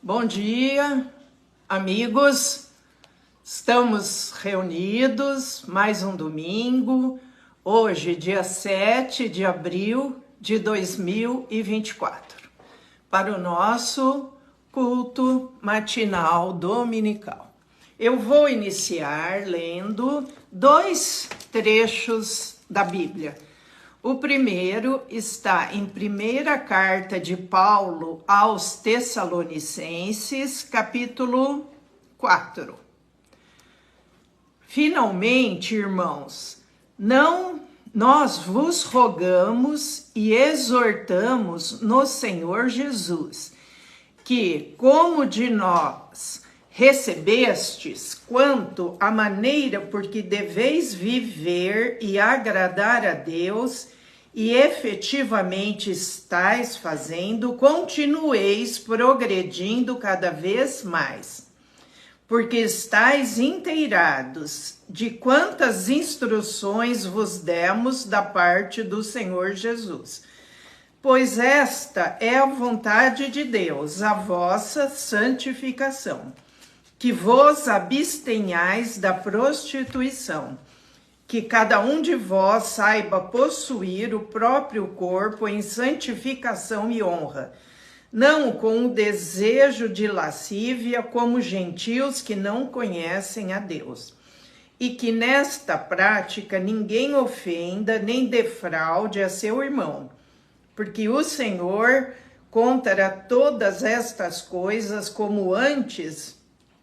Bom dia, amigos. Estamos reunidos mais um domingo, hoje, dia 7 de abril de 2024, para o nosso culto matinal dominical. Eu vou iniciar lendo dois trechos da Bíblia. O primeiro está em primeira carta de Paulo aos Tessalonicenses, capítulo 4. Finalmente, irmãos, nós vos rogamos e exortamos no Senhor Jesus, que, como de nós recebestes, quanto à maneira por que deveis viver e agradar a Deus, e efetivamente estáis fazendo, continueis progredindo cada vez mais, porque estáis inteirados de quantas instruções vos demos da parte do Senhor Jesus. Pois esta é a vontade de Deus, a vossa santificação, que vos abstenhais da prostituição, que cada um de vós saiba possuir o próprio corpo em santificação e honra, não com o desejo de lascívia como gentios que não conhecem a Deus, e que nesta prática ninguém ofenda nem defraude a seu irmão, porque o Senhor contará todas estas coisas, como antes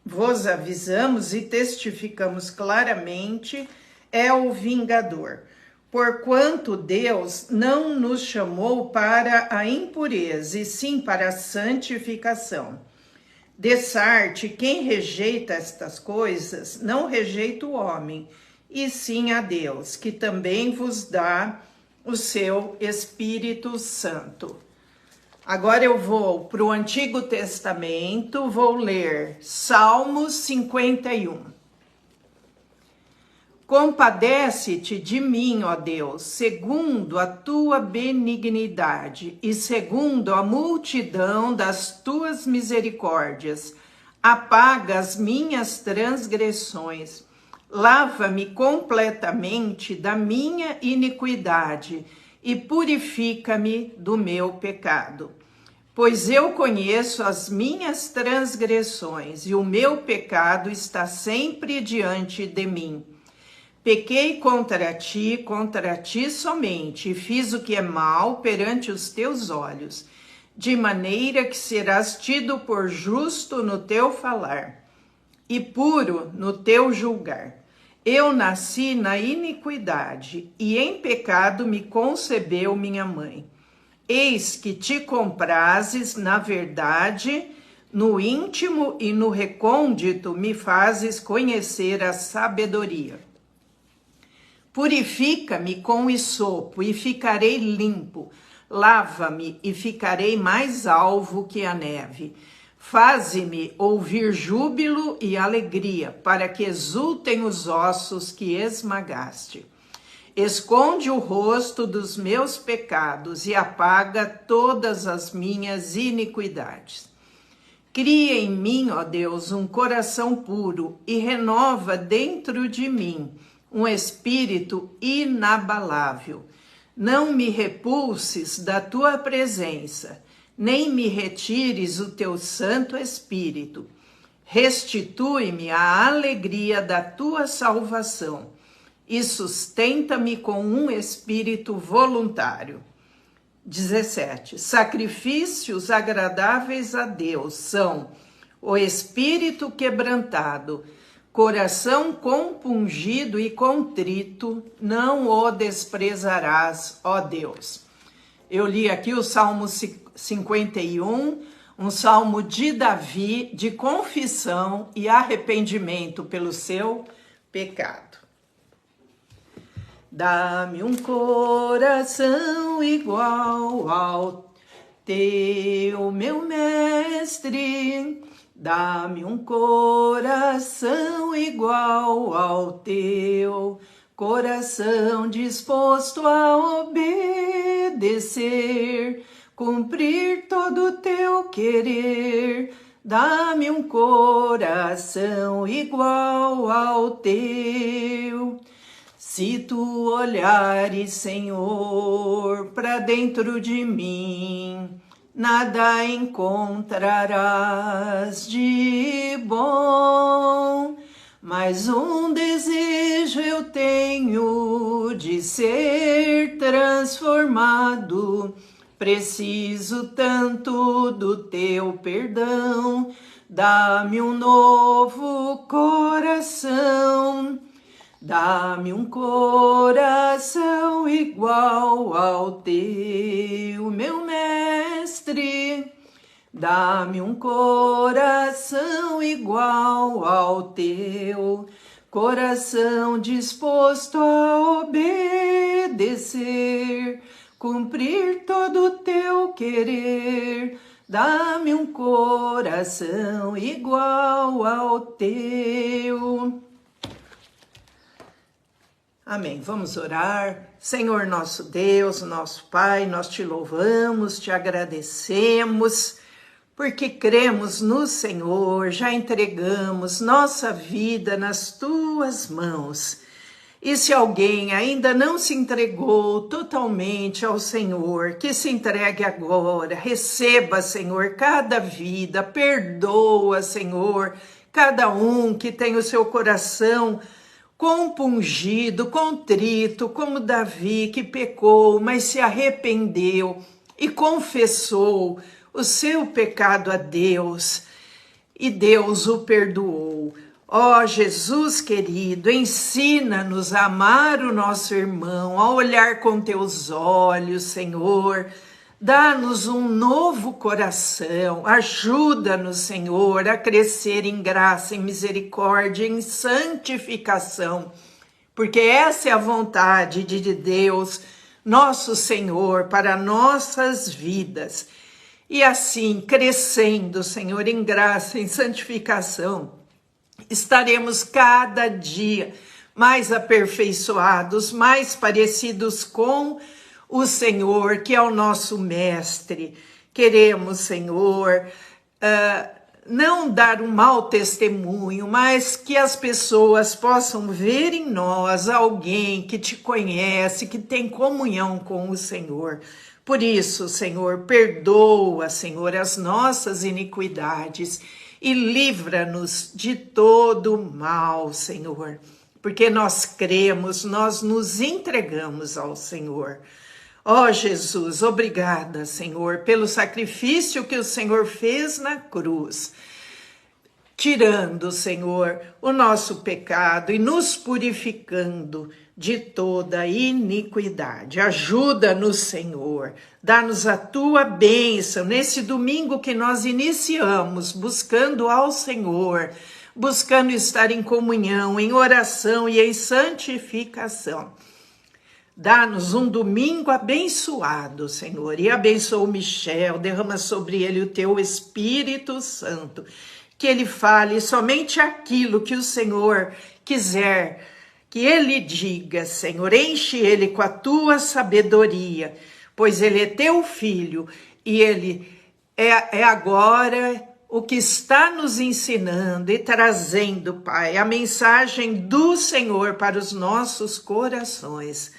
vos avisamos e testificamos claramente, é o vingador. Porquanto Deus não nos chamou para a impureza, e sim para a santificação. Dessarte, quem rejeita estas coisas, não rejeita o homem, e sim a Deus, que também vos dá o seu Espírito Santo. Agora eu vou para o Antigo Testamento, vou ler Salmos 51. Compadece-te de mim, ó Deus, segundo a tua benignidade e segundo a multidão das tuas misericórdias. Apaga as minhas transgressões. Lava-me completamente da minha iniquidade e purifica-me do meu pecado. Pois eu conheço as minhas transgressões e o meu pecado está sempre diante de mim. Pequei contra ti somente, e fiz o que é mal perante os teus olhos, de maneira que serás tido por justo no teu falar, e puro no teu julgar. Eu nasci na iniquidade, e em pecado me concebeu minha mãe. Eis que te comprazes na verdade, no íntimo e no recôndito me fazes conhecer a sabedoria. Purifica-me com hisopo e ficarei limpo. Lava-me e ficarei mais alvo que a neve. Faze-me ouvir júbilo e alegria, para que exultem os ossos que esmagaste. Esconde o rosto dos meus pecados e apaga todas as minhas iniquidades. Cria em mim, ó Deus, um coração puro e renova dentro de mim um espírito inabalável. Não me repulses da tua presença, nem me retires o teu Santo Espírito. Restitui-me a alegria da tua salvação e sustenta-me com um espírito voluntário. 17. Sacrifícios agradáveis a Deus são o espírito quebrantado, coração compungido e contrito, não o desprezarás, ó Deus. Eu li aqui o Salmo 51, um salmo de Davi, de confissão e arrependimento pelo seu pecado. Dá-me um coração igual ao teu, meu mestre. Dá-me um coração igual ao teu, coração disposto a obedecer, cumprir todo o teu querer. dá-me um coração igual ao teu. Se tu olhares, Senhor, para dentro de mim, nada encontrarás de bom. Mas um desejo eu tenho de ser transformado. Preciso tanto do teu perdão. Dá-me um novo coração. Dá-me um coração igual ao teu, meu mestre. Dá-me um coração igual ao teu, coração disposto a obedecer, cumprir todo o teu querer. Dá-me um coração igual ao teu. Amém. Vamos orar. Senhor nosso Deus, nosso Pai, nós te louvamos, te agradecemos, porque cremos no Senhor, já entregamos nossa vida nas tuas mãos. E se alguém ainda não se entregou totalmente ao Senhor, que se entregue agora, receba, Senhor, cada vida, perdoa, Senhor, cada um que tem o seu coração compungido, contrito, como Davi que pecou, mas se arrependeu e confessou o seu pecado a Deus, e Deus o perdoou. Ó Jesus querido, ensina-nos a amar o nosso irmão, a olhar com teus olhos, Senhor. Dá-nos um novo coração, ajuda-nos, Senhor, a crescer em graça, em misericórdia, em santificação, porque essa é a vontade de Deus, nosso Senhor, para nossas vidas. E assim, crescendo, Senhor, em graça, em santificação, estaremos cada dia mais aperfeiçoados, mais parecidos com o Senhor, que é o nosso mestre. Queremos, Senhor, não dar um mau testemunho, mas que as pessoas possam ver em nós alguém que te conhece, que tem comunhão com o Senhor. Por isso, Senhor, perdoa, Senhor, as nossas iniquidades e livra-nos de todo mal, Senhor, porque nós cremos, nós nos entregamos ao Senhor. Ó Jesus, obrigada, Senhor, pelo sacrifício que o Senhor fez na cruz, tirando, Senhor, o nosso pecado e nos purificando de toda iniquidade. Ajuda-nos, Senhor, dá-nos a tua bênção nesse domingo que nós iniciamos, buscando ao Senhor, buscando estar em comunhão, em oração e em santificação. Dá-nos um domingo abençoado, Senhor, e abençoa o Michel, derrama sobre ele o teu Espírito Santo, que ele fale somente aquilo que o Senhor quiser, que ele diga, Senhor, enche ele com a tua sabedoria, pois ele é teu filho e ele é agora o que está nos ensinando e trazendo, Pai, a mensagem do Senhor para os nossos corações.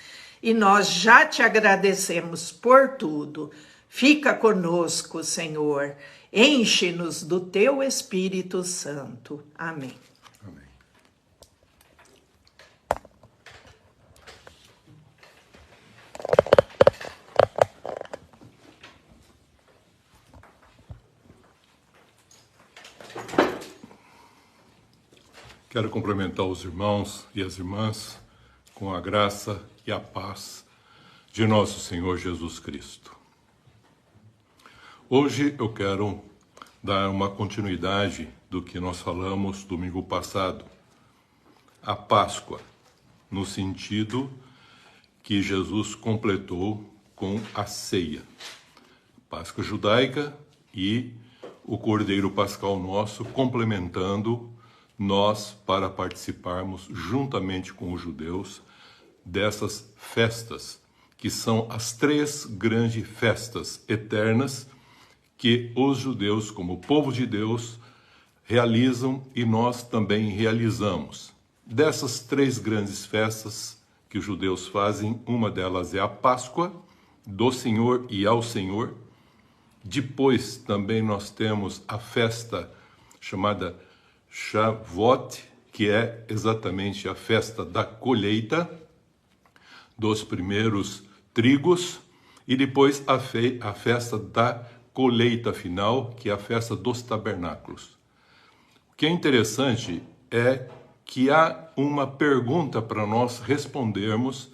E nós já te agradecemos por tudo. Fica conosco, Senhor. Enche-nos do teu Espírito Santo. Amém. Amém. Quero cumprimentar os irmãos e as irmãs com a graça e a paz de nosso Senhor Jesus Cristo. Hoje eu quero dar uma continuidade do que nós falamos domingo passado, a Páscoa, no sentido que Jesus completou com a ceia. Páscoa judaica e o Cordeiro Pascal nosso, complementando nós para participarmos juntamente com os judeus dessas festas, que são as 3 grandes festas eternas que os judeus, como povo de Deus, realizam e nós também realizamos. Dessas 3 grandes festas que os judeus fazem, uma delas é a Páscoa, do Senhor e ao Senhor. Depois também nós temos a festa chamada Shavuot, que é exatamente a festa da colheita dos primeiros trigos, e depois a festa da colheita final, que é a festa dos tabernáculos. O que é interessante é que há uma pergunta para nós respondermos,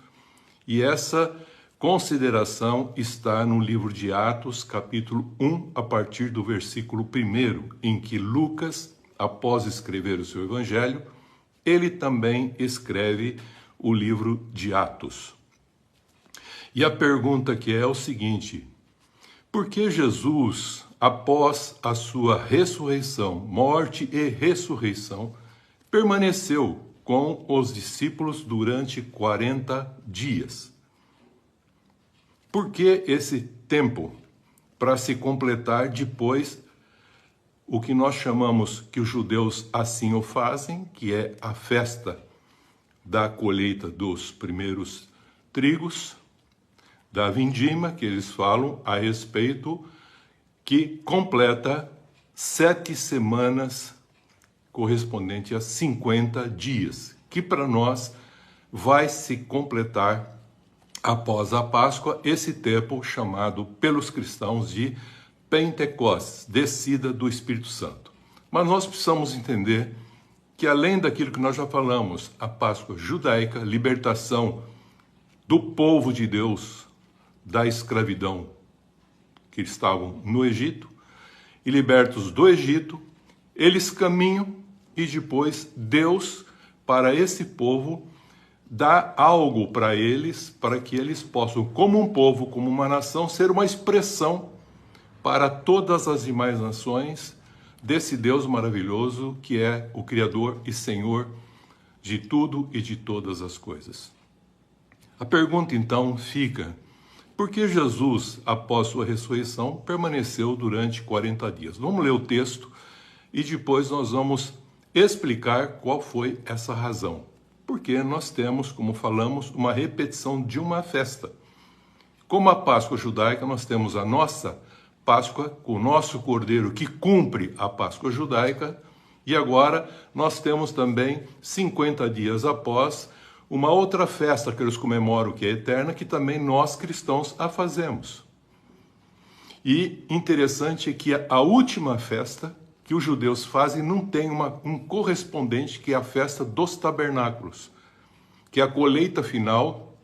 e essa consideração está no livro de Atos, capítulo 1, a partir do versículo 1, em que Lucas, após escrever o seu evangelho, ele também escreve o livro de Atos. E a pergunta que é o seguinte: por que Jesus, após a sua ressurreição, morte e ressurreição, permaneceu com os discípulos durante 40 dias? Por que esse tempo? Para se completar depois o que nós chamamos, que os judeus assim o fazem, que é a festa da colheita dos primeiros trigos, da vindima, que eles falam a respeito, que completa 7 semanas, correspondente a 50 dias, que para nós vai se completar após a Páscoa, esse tempo chamado pelos cristãos de Pentecostes, descida do Espírito Santo. Mas nós precisamos entender que, além daquilo que nós já falamos, a Páscoa judaica, libertação do povo de Deus da escravidão que estavam no Egito, e libertos do Egito, eles caminham e depois Deus, para esse povo, dá algo para eles, para que eles possam, como um povo, como uma nação, ser uma expressão para todas as demais nações desse Deus maravilhoso que é o Criador e Senhor de tudo e de todas as coisas. A pergunta então fica: por que Jesus, após sua ressurreição, permaneceu durante 40 dias? Vamos ler o texto e depois nós vamos explicar qual foi essa razão. Porque nós temos, como falamos, uma repetição de uma festa. Como a Páscoa judaica, nós temos a nossa Páscoa, com o nosso Cordeiro que cumpre a Páscoa judaica, e agora nós temos também, 50 dias após, uma outra festa que eles comemoram, que é eterna, que também nós cristãos a fazemos. E interessante é que a última festa que os judeus fazem não tem um correspondente, que é a festa dos tabernáculos, que é a colheita final,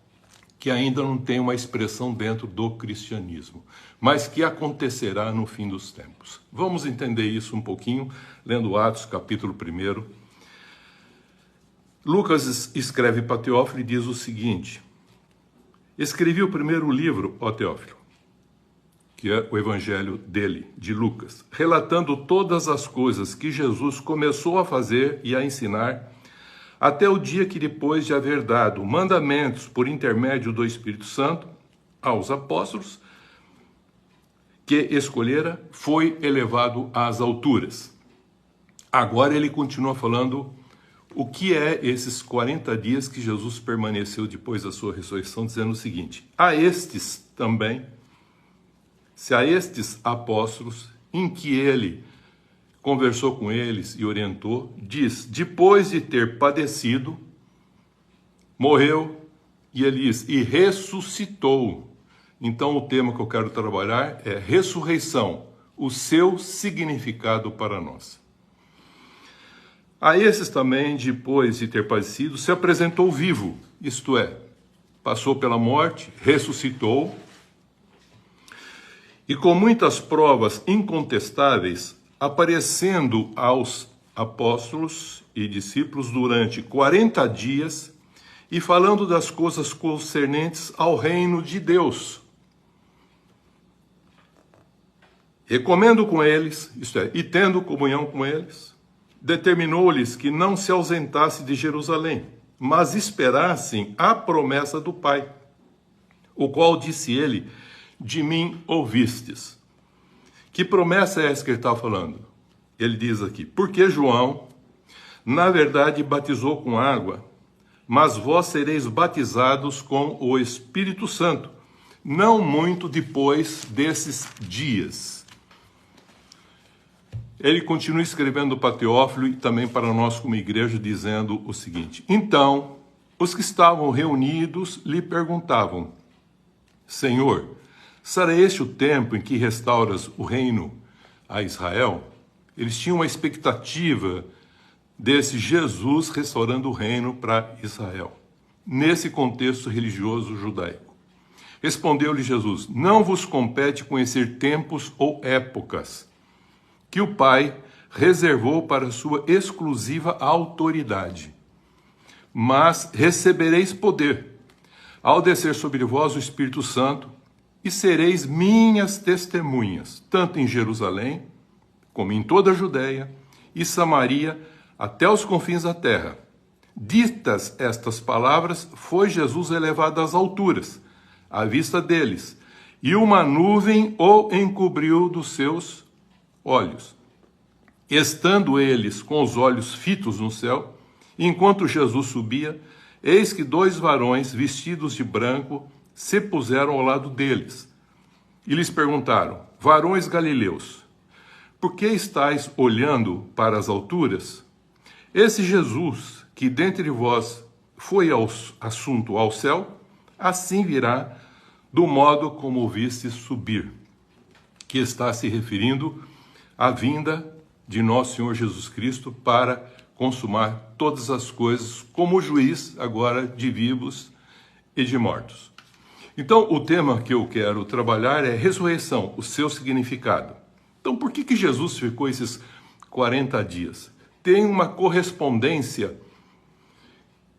que ainda não tem uma expressão dentro do cristianismo, mas que acontecerá no fim dos tempos. Vamos entender isso um pouquinho, lendo Atos, capítulo 1. Lucas escreve para Teófilo e diz o seguinte: escrevi o primeiro livro, ó Teófilo, que é o evangelho dele, de Lucas, relatando todas as coisas que Jesus começou a fazer e a ensinar, até o dia que, depois de haver dado mandamentos por intermédio do Espírito Santo aos apóstolos que escolhera, foi elevado às alturas. Agora ele continua falando o que é esses 40 dias que Jesus permaneceu depois da sua ressurreição, dizendo o seguinte: a estes também, se a estes apóstolos, em que ele conversou com eles e orientou, diz, depois de ter padecido, morreu, e ele diz, e ressuscitou. Então o tema que eu quero trabalhar é ressurreição, o seu significado para nós. A esses também, depois de ter padecido, se apresentou vivo, isto é, passou pela morte, ressuscitou, e com muitas provas incontestáveis, aparecendo aos apóstolos e discípulos durante 40 dias e falando das coisas concernentes ao reino de Deus. Recomendo com eles, isto é, e tendo comunhão com eles, determinou-lhes que não se ausentasse de Jerusalém, mas esperassem a promessa do Pai, o qual disse ele, de mim ouvistes, Que promessa é essa que ele está falando? Ele diz aqui, porque João, na verdade, batizou com água, mas vós sereis batizados com o Espírito Santo, não muito depois desses dias. Ele continua escrevendo para Teófilo e também para nós como igreja, dizendo o seguinte: então, os que estavam reunidos lhe perguntavam, Senhor, será este o tempo em que restauras o reino a Israel? Eles tinham uma expectativa desse Jesus restaurando o reino para Israel, nesse contexto religioso judaico. Respondeu-lhe Jesus, não vos compete conhecer tempos ou épocas que o Pai reservou para sua exclusiva autoridade, mas recebereis poder ao descer sobre vós o Espírito Santo e sereis minhas testemunhas, tanto em Jerusalém, como em toda a Judéia e Samaria, até os confins da terra. Ditas estas palavras, foi Jesus elevado às alturas, à vista deles, e uma nuvem o encobriu dos seus olhos. Estando eles com os olhos fitos no céu, enquanto Jesus subia, eis que 2 varões vestidos de branco se puseram ao lado deles. E lhes perguntaram, varões galileus, por que estáis olhando para as alturas? Esse Jesus, que dentre vós foi assunto ao céu, assim virá do modo como o viste subir, que está se referindo à vinda de nosso Senhor Jesus Cristo para consumar todas as coisas, como juiz agora de vivos e de mortos. Então, o tema que eu quero trabalhar é ressurreição, o seu significado. Então, por que Jesus ficou esses 40 dias? Tem uma correspondência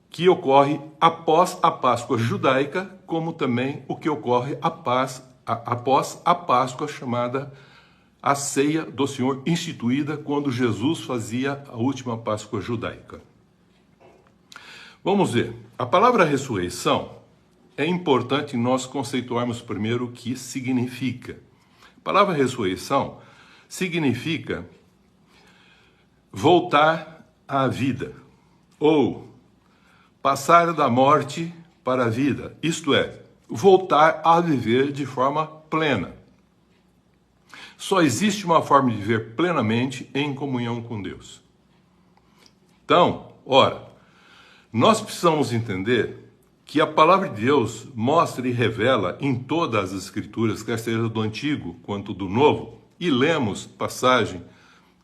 que ocorre após a Páscoa judaica, como também o que ocorre após a Páscoa chamada a ceia do Senhor, instituída quando Jesus fazia a última Páscoa judaica. Vamos ver. A palavra ressurreição é importante nós conceituarmos primeiro o que significa. A palavra ressurreição significa voltar à vida, ou passar da morte para a vida, isto é, voltar a viver de forma plena. Só existe uma forma de viver plenamente em comunhão com Deus. Então, ora, nós precisamos entender que a palavra de Deus mostra e revela em todas as Escrituras, quer seja do Antigo quanto do Novo, e lemos passagem,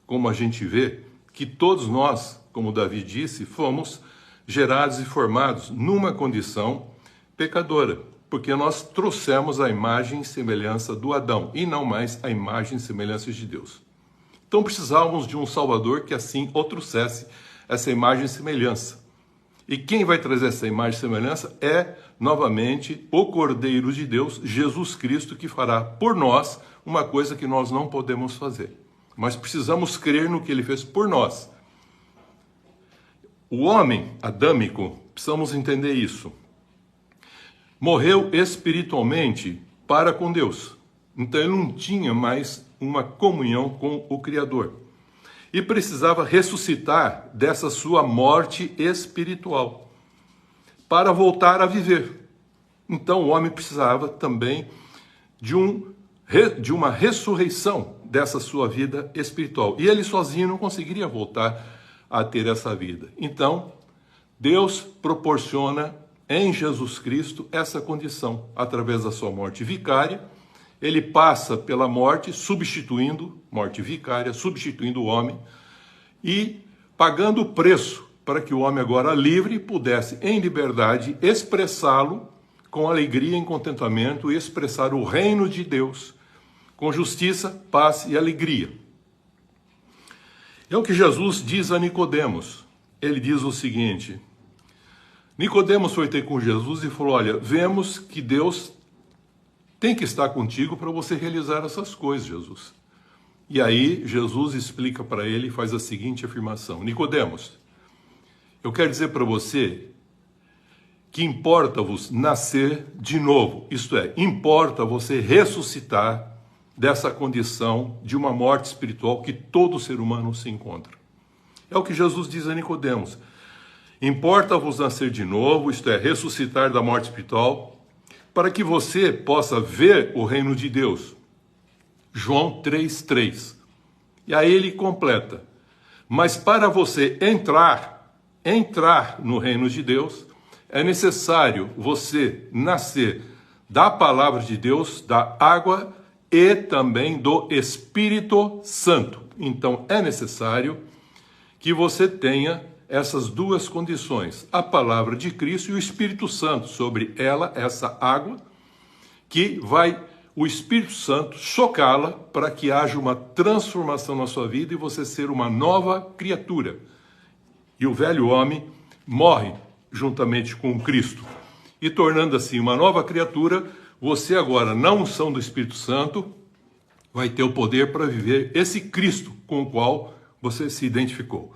como a gente vê, que todos nós, como Davi disse, fomos gerados e formados numa condição pecadora, porque nós trouxemos a imagem e semelhança do Adão, e não mais a imagem e semelhança de Deus. Então precisávamos de um Salvador que assim o trouxesse essa imagem e semelhança. E quem vai trazer essa imagem e semelhança é, novamente, o Cordeiro de Deus, Jesus Cristo, que fará por nós uma coisa que nós não podemos fazer. Mas precisamos crer no que ele fez por nós. O homem adâmico, precisamos entender isso, morreu espiritualmente para com Deus. Então ele não tinha mais uma comunhão com o Criador. E precisava ressuscitar dessa sua morte espiritual para voltar a viver. Então o homem precisava também de uma ressurreição dessa sua vida espiritual. E ele sozinho não conseguiria voltar a ter essa vida. Então, Deus proporciona em Jesus Cristo essa condição. Através da sua morte vicária, ele passa pela morte, morte vicária, substituindo o homem e pagando o preço para que o homem agora livre pudesse, em liberdade, expressá-lo com alegria e contentamento e expressar o reino de Deus com justiça, paz e alegria. É o que Jesus diz a Nicodemos. Ele diz o seguinte: Nicodemos foi ter com Jesus e falou, olha, vemos que Deus tem que estar contigo para você realizar essas coisas, Jesus. E aí Jesus explica para ele e faz a seguinte afirmação: Nicodemos, eu quero dizer para você que importa-vos nascer de novo, isto é, importa você ressuscitar dessa condição de uma morte espiritual que todo ser humano se encontra. É o que Jesus diz a Nicodemos. Importa-vos nascer de novo, isto é, ressuscitar da morte espiritual, para que você possa ver o reino de Deus. João 3,3. E aí ele completa. Mas para você entrar no reino de Deus, é necessário você nascer da palavra de Deus, da água e também do Espírito Santo. Então é necessário que você tenha essas duas condições, a palavra de Cristo e o Espírito Santo sobre ela, essa água, que vai o Espírito Santo chocá-la para que haja uma transformação na sua vida e você ser uma nova criatura. E o velho homem morre juntamente com Cristo. E tornando assim uma nova criatura, você agora, na unção do Espírito Santo, vai ter o poder para viver esse Cristo com o qual você se identificou.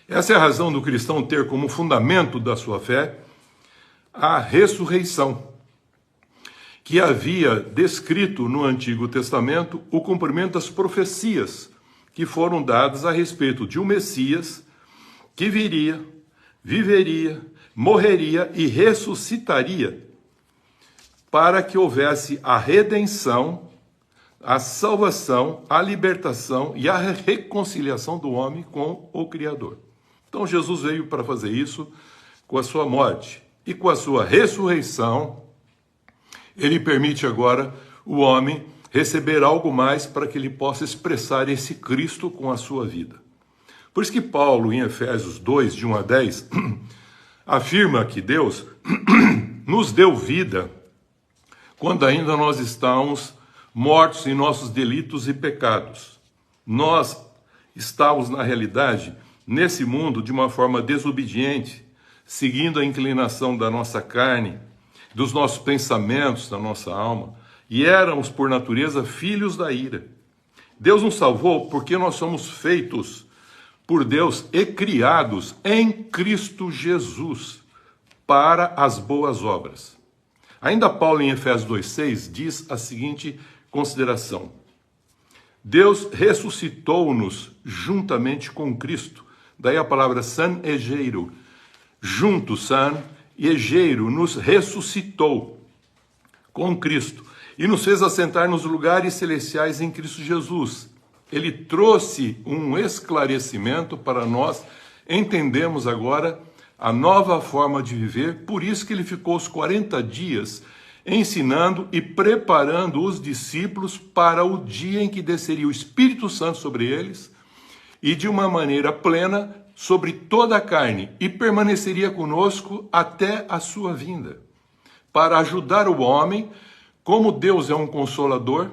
Essa é a razão do cristão ter como fundamento da sua fé a ressurreição, que havia descrito no Antigo Testamento o cumprimento das profecias que foram dadas a respeito de um Messias que viria, viveria, morreria e ressuscitaria para que houvesse a redenção, a salvação, a libertação e a reconciliação do homem com o Criador. Então Jesus veio para fazer isso com a sua morte e com a sua ressurreição. Ele permite agora o homem receber algo mais para que ele possa expressar esse Cristo com a sua vida. Por isso que Paulo, em Efésios 2, de 1 a 10, afirma que Deus nos deu vida quando ainda nós estávamos mortos em nossos delitos e pecados. Nós estávamos, na realidade, nesse mundo de uma forma desobediente, seguindo a inclinação da nossa carne, dos nossos pensamentos, da nossa alma, e éramos, por natureza, filhos da ira. Deus nos salvou porque nós somos feitos por Deus e criados em Cristo Jesus para as boas obras. Ainda Paulo, em Efésios 2,6, diz a seguinte consideração: Deus ressuscitou-nos juntamente com Cristo. Daí a palavra san egeiro, junto, san e egeiro, nos ressuscitou com Cristo e nos fez assentar nos lugares celestiais em Cristo Jesus. Ele trouxe um esclarecimento para nós entendermos agora a nova forma de viver. Por isso que ele ficou os 40 dias ensinando e preparando os discípulos para o dia em que desceria o Espírito Santo sobre eles e de uma maneira plena sobre toda a carne, e permaneceria conosco até a sua vinda, para ajudar o homem. Como Deus é um consolador,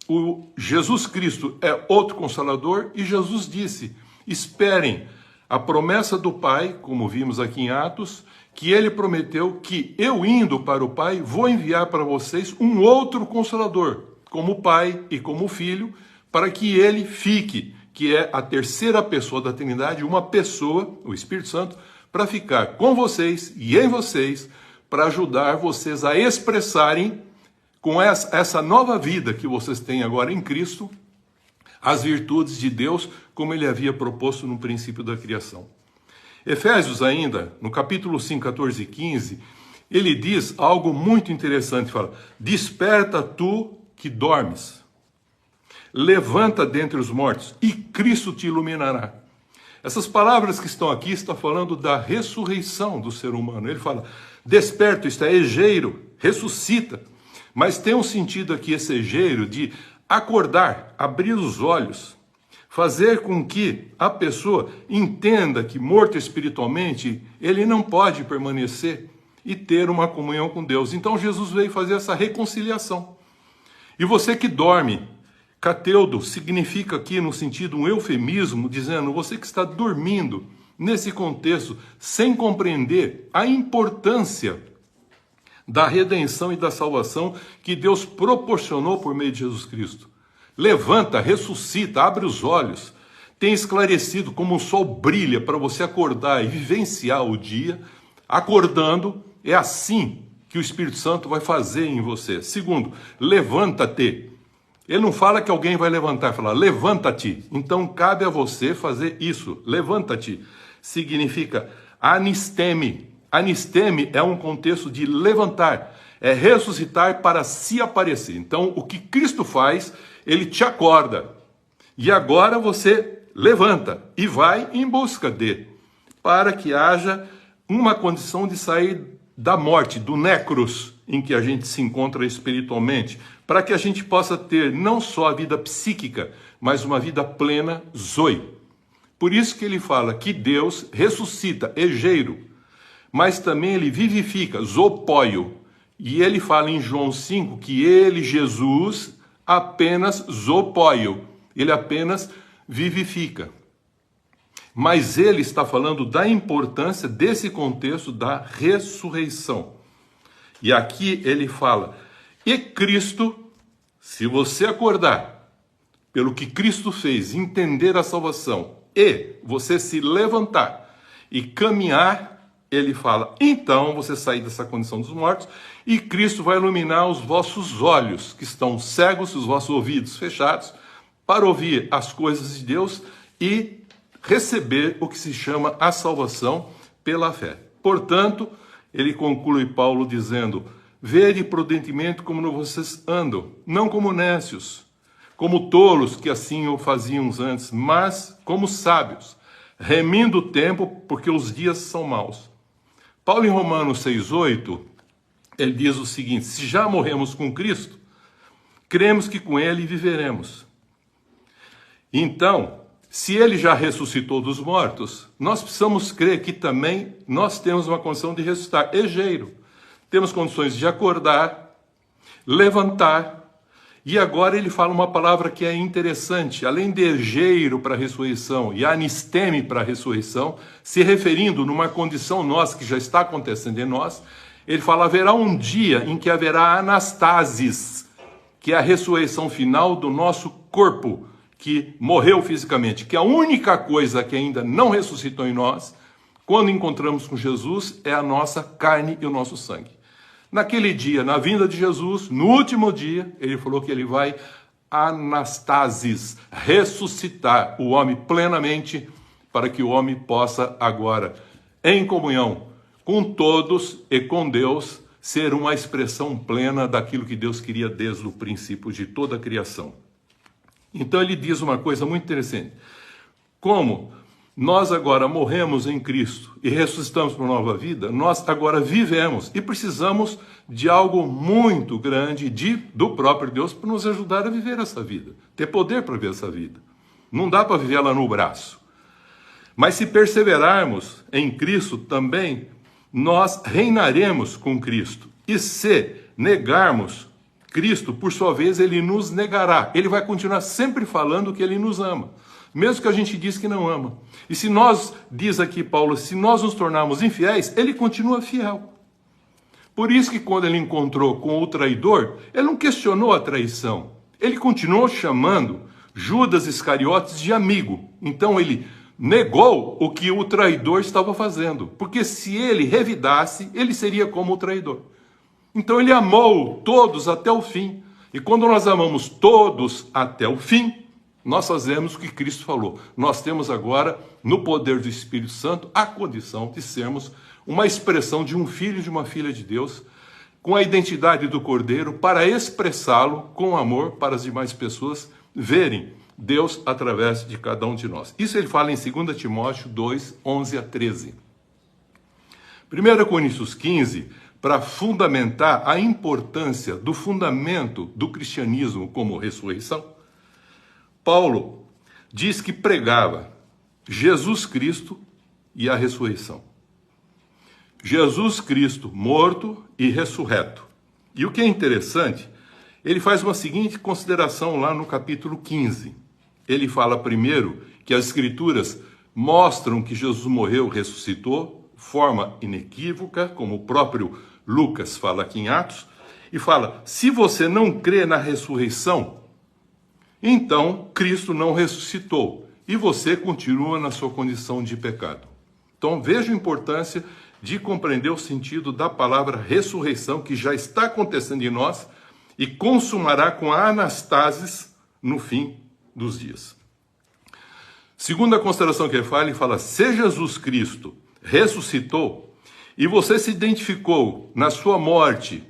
o Jesus Cristo é outro consolador, e Jesus disse: esperem a promessa do Pai, como vimos aqui em Atos, que ele prometeu que eu indo para o Pai, vou enviar para vocês um outro consolador, como Pai e como Filho, para que ele fique, que é a terceira pessoa da Trindade, uma pessoa, o Espírito Santo, para ficar com vocês e em vocês, para ajudar vocês a expressarem, com essa nova vida que vocês têm agora em Cristo, as virtudes de Deus, como ele havia proposto no princípio da criação. Efésios ainda, no capítulo 5, 14 e 15, ele diz algo muito interessante, fala: desperta tu que dormes, levanta dentre os mortos e Cristo te iluminará. Essas palavras que estão aqui estão falando da ressurreição do ser humano. Ele fala: desperta, isto é egeiro, ressuscita. Mas tem um sentido aqui, esse egeiro, de acordar, abrir os olhos, fazer com que a pessoa entenda que, morto espiritualmente, ele não pode permanecer e ter uma comunhão com Deus. Então Jesus veio fazer essa reconciliação. E você que dorme, cateudo significa aqui no sentido um eufemismo, dizendo você que está dormindo nesse contexto, sem compreender a importância da redenção e da salvação que Deus proporcionou por meio de Jesus Cristo. Levanta, ressuscita, abre os olhos, tem esclarecido como o sol brilha para você acordar e vivenciar o dia. Acordando, é assim que o Espírito Santo vai fazer em você. Segundo, levanta-te. Ele não fala que alguém vai levantar, fala levanta-te. Então cabe a você fazer isso. Levanta-te significa anisteme. Anisteme é um contexto de levantar, é ressuscitar para se aparecer. Então o que Cristo faz, ele te acorda. E agora você levanta e vai em busca de, para que haja uma condição de sair da morte, do necros, em que a gente se encontra espiritualmente, para que a gente possa ter não só a vida psíquica, mas uma vida plena, zoe. Por isso que ele fala que Deus ressuscita, egeiro, mas também ele vivifica, zopoio. E ele fala em João 5 que ele, Jesus, apenas zopoio, ele apenas vivifica. Mas ele está falando da importância desse contexto da ressurreição. E aqui ele fala, e Cristo, se você acordar pelo que Cristo fez, entender a salvação, e você se levantar e caminhar, ele fala, então você sair dessa condição dos mortos, e Cristo vai iluminar os vossos olhos, que estão cegos, os vossos ouvidos fechados, para ouvir as coisas de Deus e receber o que se chama a salvação pela fé. Portanto, ele conclui Paulo dizendo, vede prudentemente como vocês andam, não como nécios, como tolos que assim o faziam antes, mas como sábios, remindo o tempo, porque os dias são maus. Paulo em Romanos 6,8, ele diz o seguinte, se já morremos com Cristo, cremos que com ele viveremos. Então, se ele já ressuscitou dos mortos, nós precisamos crer que também nós temos uma condição de ressuscitar, egeiro. Temos condições de acordar, levantar, e agora ele fala uma palavra que é interessante, além de egeiro para a ressurreição e anisteme para a ressurreição, se referindo numa condição nossa que já está acontecendo em nós, ele fala, haverá um dia em que haverá anastasis, que é a ressurreição final do nosso corpo, que morreu fisicamente, que a única coisa que ainda não ressuscitou em nós, quando encontramos com Jesus, é a nossa carne e o nosso sangue. Naquele dia, na vinda de Jesus, no último dia, ele falou que ele vai anastasis, ressuscitar o homem plenamente, para que o homem possa agora, em comunhão com todos e com Deus, ser uma expressão plena daquilo que Deus queria desde o princípio de toda a criação. Então ele diz uma coisa muito interessante. Como nós agora morremos em Cristo e ressuscitamos para uma nova vida, nós agora vivemos e precisamos de algo muito grande do próprio Deus para nos ajudar a viver essa vida, ter poder para viver essa vida. Não dá para viver ela no braço. Mas se perseverarmos em Cristo também, nós reinaremos com Cristo. E se negarmos Cristo, por sua vez, ele nos negará. Ele vai continuar sempre falando que ele nos ama, mesmo que a gente diz que não ama. E se nós, diz aqui Paulo, se nós nos tornarmos infiéis, ele continua fiel. Por isso que quando ele encontrou com o traidor, ele não questionou a traição. Ele continuou chamando Judas Iscariotes de amigo. Então ele negou o que o traidor estava fazendo. Porque se ele revidasse, ele seria como o traidor. Então ele amou todos até o fim. E quando nós amamos todos até o fim, nós fazemos o que Cristo falou. Nós temos agora, no poder do Espírito Santo, a condição de sermos uma expressão de um filho e de uma filha de Deus, com a identidade do Cordeiro, para expressá-lo com amor para as demais pessoas verem Deus através de cada um de nós. Isso ele fala em 2 Timóteo 2, 11 a 13. 1 Coríntios 15, para fundamentar a importância do fundamento do cristianismo como ressurreição, Paulo diz que pregava Jesus Cristo e a ressurreição. Jesus Cristo morto e ressurreto. E o que é interessante, ele faz uma seguinte consideração lá no capítulo 15. Ele fala primeiro que as escrituras mostram que Jesus morreu, ressuscitou, forma inequívoca, como o próprio Lucas fala aqui em Atos, e fala, se você não crê na ressurreição, então Cristo não ressuscitou, e você continua na sua condição de pecado. Então veja a importância de compreender o sentido da palavra ressurreição, que já está acontecendo em nós e consumará com a anastasis no fim dos dias. Segunda consideração que ele fala, se Jesus Cristo ressuscitou e você se identificou na sua morte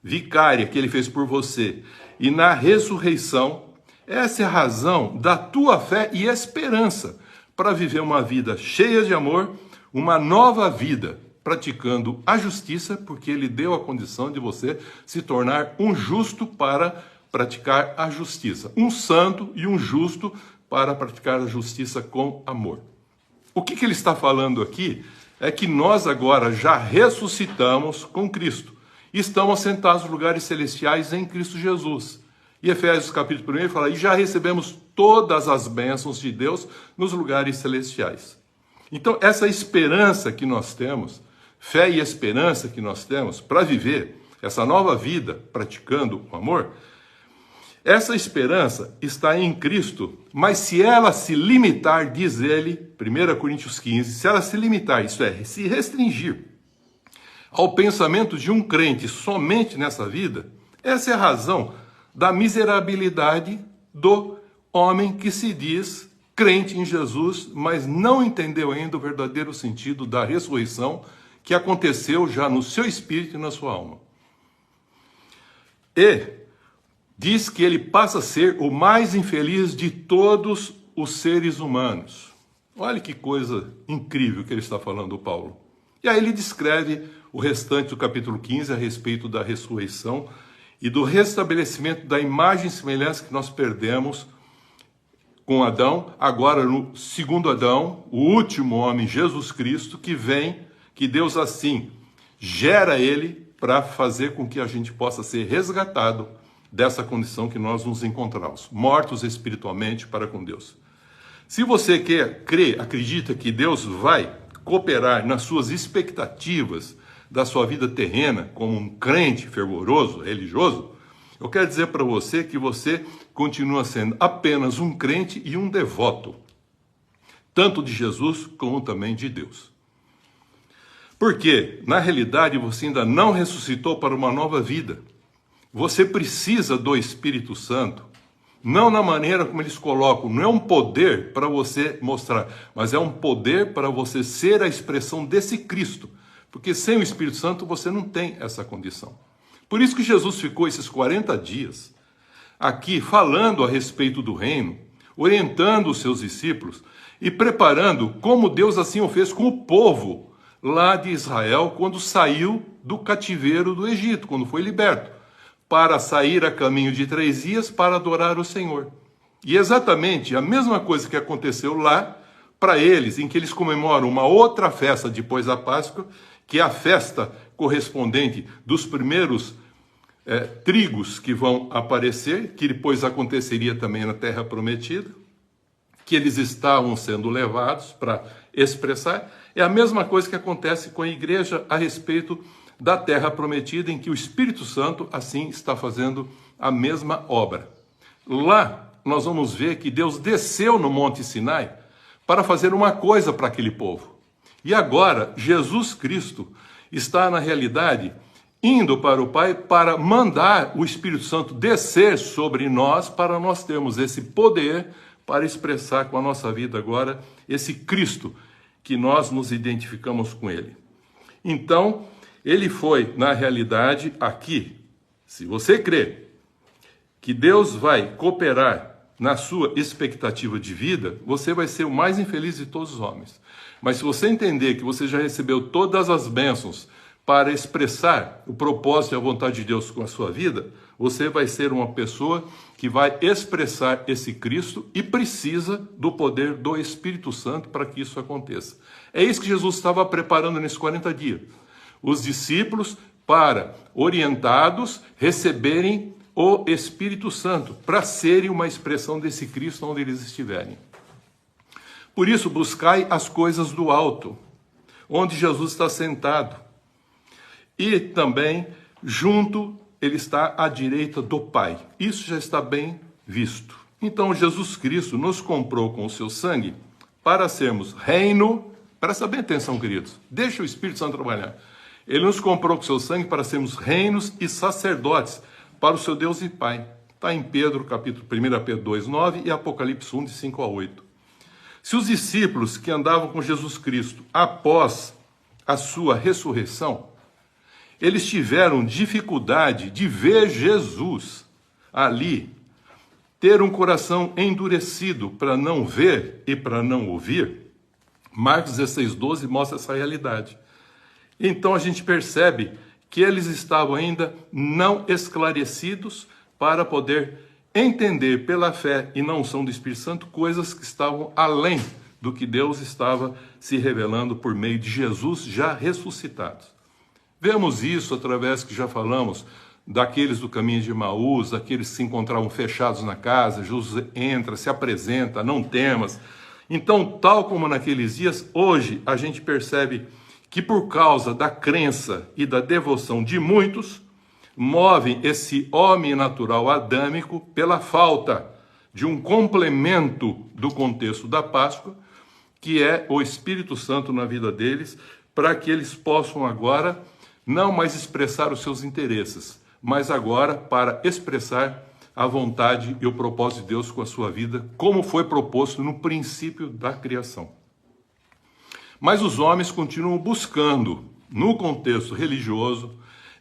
vicária que ele fez por você e na ressurreição, essa é a razão da tua fé e esperança para viver uma vida cheia de amor, uma nova vida, praticando a justiça, porque ele deu a condição de você se tornar um justo para praticar a justiça, um santo e um justo para praticar a justiça com amor. O que ele está falando aqui é que nós agora já ressuscitamos com Cristo. Estamos sentados nos lugares celestiais em Cristo Jesus. E Efésios capítulo 1 fala, e já recebemos todas as bênçãos de Deus nos lugares celestiais. Então, essa esperança que nós temos, fé e esperança que nós temos para viver essa nova vida praticando o amor, essa esperança está em Cristo, mas se ela se limitar, diz ele, 1 Coríntios 15, se ela se limitar, isso é, se restringir ao pensamento de um crente somente nessa vida, essa é a razão da miserabilidade do homem que se diz crente em Jesus, mas não entendeu ainda o verdadeiro sentido da ressurreição que aconteceu já no seu espírito e na sua alma. E diz que ele passa a ser o mais infeliz de todos os seres humanos. Olha que coisa incrível que ele está falando, Paulo. E aí ele descreve o restante do capítulo 15 a respeito da ressurreição e do restabelecimento da imagem e semelhança que nós perdemos com Adão, agora no segundo Adão, o último homem, Jesus Cristo, que vem, que Deus assim gera ele para fazer com que a gente possa ser resgatado dessa condição que nós nos encontramos, mortos espiritualmente para com Deus. Se você crê, acredita que Deus vai cooperar nas suas expectativas da sua vida terrena como um crente fervoroso, religioso, eu quero dizer para você que você continua sendo apenas um crente e um devoto, tanto de Jesus como também de Deus. Porque, na realidade, você ainda não ressuscitou para uma nova vida. Você precisa do Espírito Santo, não na maneira como eles colocam, não é um poder para você mostrar, mas é um poder para você ser a expressão desse Cristo, porque sem o Espírito Santo você não tem essa condição. Por isso que Jesus ficou esses 40 dias aqui falando a respeito do reino, orientando os seus discípulos e preparando como Deus assim o fez com o povo lá de Israel quando saiu do cativeiro do Egito, quando foi liberto, para sair a caminho de 3 dias para adorar o Senhor. E exatamente a mesma coisa que aconteceu lá para eles, em que eles comemoram uma outra festa depois da Páscoa, que é a festa correspondente dos primeiros trigos que vão aparecer, que depois aconteceria também na Terra Prometida, que eles estavam sendo levados para expressar. É a mesma coisa que acontece com a igreja a respeito da Terra Prometida, em que o Espírito Santo assim está fazendo a mesma obra. Lá nós vamos ver que Deus desceu no Monte Sinai para fazer uma coisa para aquele povo. E agora Jesus Cristo está na realidade indo para o Pai para mandar o Espírito Santo descer sobre nós para nós termos esse poder para expressar com a nossa vida agora esse Cristo que nós nos identificamos com ele. Então, ele foi, na realidade, aqui. Se você crê que Deus vai cooperar na sua expectativa de vida, você vai ser o mais infeliz de todos os homens. Mas se você entender que você já recebeu todas as bênçãos para expressar o propósito e a vontade de Deus com a sua vida, você vai ser uma pessoa que vai expressar esse Cristo e precisa do poder do Espírito Santo para que isso aconteça. É isso que Jesus estava preparando nesses 40 dias. Os discípulos para, orientados, receberem o Espírito Santo, para serem uma expressão desse Cristo onde eles estiverem. Por isso, buscai as coisas do alto, onde Jesus está sentado. E também, junto, ele está à direita do Pai. Isso já está bem visto. Então, Jesus Cristo nos comprou com o seu sangue para sermos reino, Presta bem atenção, queridos. Deixa o Espírito Santo trabalhar. Ele nos comprou com seu sangue para sermos reinos e sacerdotes para o seu Deus e Pai. Está em Pedro, capítulo 1 Pedro 2, 9 e Apocalipse 1, de 5 a 8. Se os discípulos que andavam com Jesus Cristo após a sua ressurreição, eles tiveram dificuldade de ver Jesus ali, ter um coração endurecido para não ver e para não ouvir, Marcos 16, 12 mostra essa realidade. Então a gente percebe que eles estavam ainda não esclarecidos para poder entender pela fé e não unção do Espírito Santo coisas que estavam além do que Deus estava se revelando por meio de Jesus já ressuscitado. Vemos isso através que já falamos daqueles do caminho de Emaús, daqueles que se encontravam fechados na casa, Jesus entra, se apresenta, não temas. Então, tal como naqueles dias, hoje a gente percebe que por causa da crença e da devoção de muitos, movem esse homem natural adâmico pela falta de um complemento do contexto da Páscoa, que é o Espírito Santo na vida deles, para que eles possam agora não mais expressar os seus interesses, mas agora para expressar a vontade e o propósito de Deus com a sua vida, como foi proposto no princípio da criação. Mas os homens continuam buscando, no contexto religioso,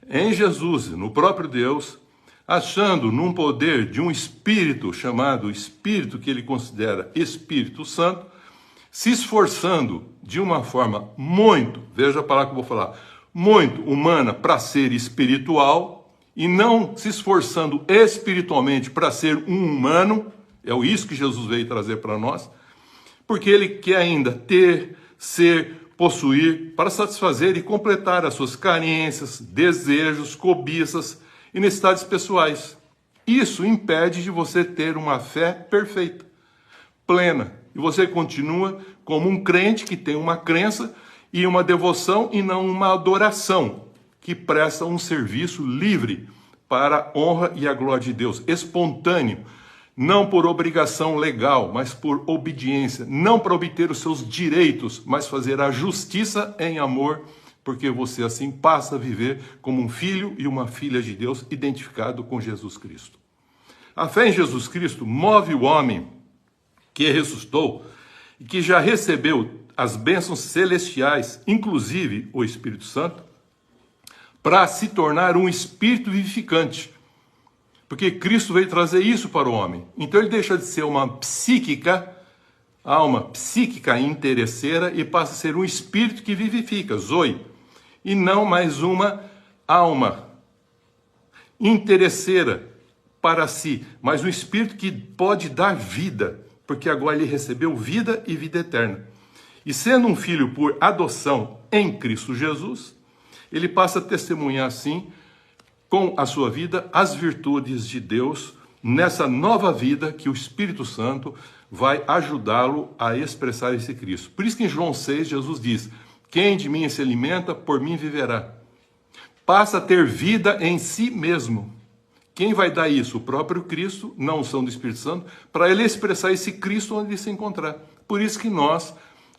em Jesus, no próprio Deus, achando num poder de um espírito chamado Espírito, que ele considera Espírito Santo, se esforçando de uma forma muito, veja a palavra que eu vou falar, muito humana para ser espiritual, e não se esforçando espiritualmente para ser um humano, é isso que Jesus veio trazer para nós, porque ele quer ainda ter, ser, possuir, para satisfazer e completar as suas carências, desejos, cobiças e necessidades pessoais. Isso impede de você ter uma fé perfeita, plena, e você continua como um crente que tem uma crença e uma devoção e não uma adoração, que presta um serviço livre para a honra e a glória de Deus, espontâneo, não por obrigação legal, mas por obediência, não para obter os seus direitos, mas fazer a justiça em amor, porque você assim passa a viver como um filho e uma filha de Deus identificado com Jesus Cristo. A fé em Jesus Cristo move o homem que ressuscitou e que já recebeu as bênçãos celestiais, inclusive o Espírito Santo, para se tornar um espírito vivificante. Porque Cristo veio trazer isso para o homem. Então ele deixa de ser uma alma psíquica interesseira e passa a ser um espírito que vivifica, zoe, e não mais uma alma interesseira para si, mas um espírito que pode dar vida, porque agora ele recebeu vida e vida eterna. E sendo um filho por adoção em Cristo Jesus, ele passa a testemunhar assim, com a sua vida, as virtudes de Deus nessa nova vida que o Espírito Santo vai ajudá-lo a expressar esse Cristo. Por isso que em João 6, Jesus diz, quem de mim se alimenta, por mim viverá. Passa a ter vida em si mesmo. Quem vai dar isso? O próprio Cristo, na unção do Espírito Santo, para ele expressar esse Cristo onde ele se encontrar. Por isso que nós